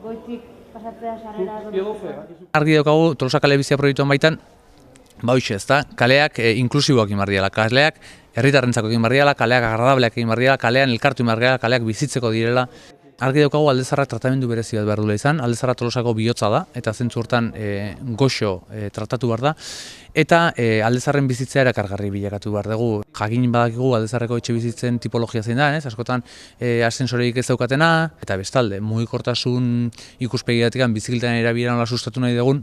goitik pasatzea sarrera. Argi daukagu Tolosa kale bizia proiektuan baitan, hoxe, ezta? Kaleak inklusiboak egin behar direla, kaleak herritarrentzako egin behar direla, kaleak agradableak egin behar direla, kalean elkartu egin behar direla, kaleak bizitzeko direla. Argi daukagu Alde Zaharrak tratamendu berezi bat behar duela izan, Alde Zaharra Tolosako bihotza da, eta zentzu hortan goxo tratatu behar da, eta Alde Zaharren bizitzea erakargarri bilakatu behar dugu. Jakin badakigu Alde Zaharreko etxe bizitzen tipologia zein da, askotan ascensorerik ez daukatena, eta bestalde, mugikortasun ikuspegiatik bizikleten erabilera nola sustatu nahi dugun,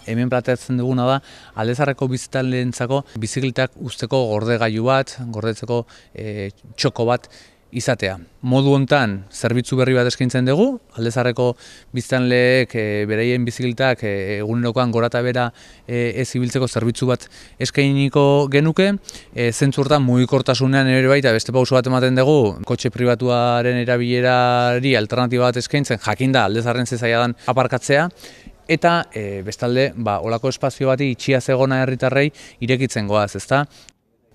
hemen planteatzen duguna da, Alde Zaharreko bizitzailentzako bizikletak uzteko gordegailu bat, gordetzeko txoko bat izatea. Modu hontan zerbitzu berri bat eskaintzen dugu, Alde Zaharreko biztanleek beraien bizikletak egunerokoan gora eta bera ez ibiltzeko zerbitzu bat eskainiko genuke, zentzu hortan mugikortasunean ere bai, eta beste pauso bat ematen dugu, kotxe pribatuaren erabilerari alternatiba bat eskaintzen, jakinda Alde Zaharren zaila dan aparkatzea, eta bestalde, olako espazio bati itxia zegona herritarrei irekitzen goaz, ezta?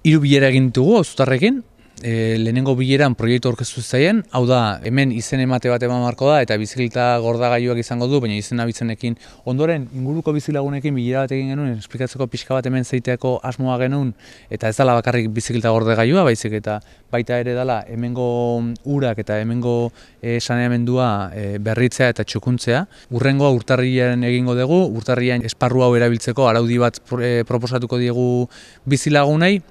3 bilera egin ditugu auzotarrekin. Lehenengo bileran proiektu aurkeztu zaien, hau da, hemen izen emate bat eman beharko da, eta bizikleta gordagailuak izango du, baina izen abitzenekin. Ondoren, inguruko bizilagunekin bilera bat egin genuen, esplikatzeko pixka bat hemen zeiteako asmoa genuen, eta ez dela bakarrik bizikleta gordagailua, baizik eta baita ere dela hemengo urak eta hemengo saneamendua berritzea eta txukuntzea. Urrengoa urtarrilean egingo dugu, urtarrilean esparru hau erabiltzeko araudi bat proposatuko diegu bizilagunei,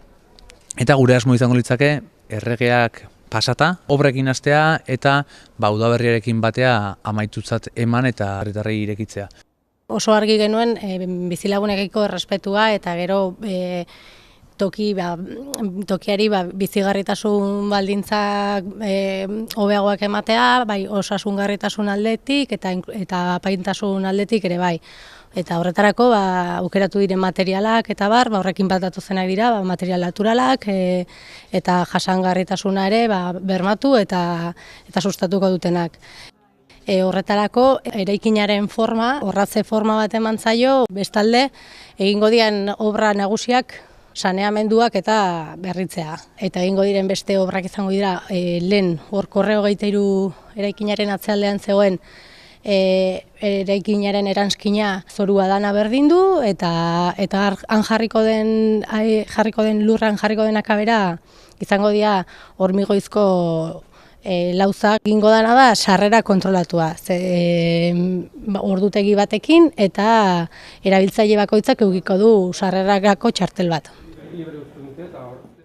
eta gure asmo izango litzake erregeak pasata, obrekin hastea eta udaberriarekin batea amaitutzat eman eta herritarrei irekitzea. Oso argi genuen bizilagunekiko errespetua eta gero tokiari bizigarritasun baldintzak hobeagoak ematea, bai osasungarritasun aldetik eta apaintasun aldetik ere bai. Eta horretarako aukeratu diren materialak eta horrekin bat datozenak dira, material naturalak eta jasangarritasuna ere bermatu eta sustatuko dutenak. Horretarako eraikinaren forma, orratze forma bat eman zaio, bestalde egingo diren obra nagusiak saneamenduak eta berritzea. Eta egingo diren beste obrak izango dira lehen hor Korreo 23 eraikinaren atzealdean zegoen eraikinaren eranskina zorua dana berdindu eta han jarriko den lurran jarriko den akabera izango dira hormigoizko lauzak egingo dana da sarrera kontrolatua. Ordutegi batekin eta erabiltzaile bakoitzak edukiko du sarrerako txartel bat.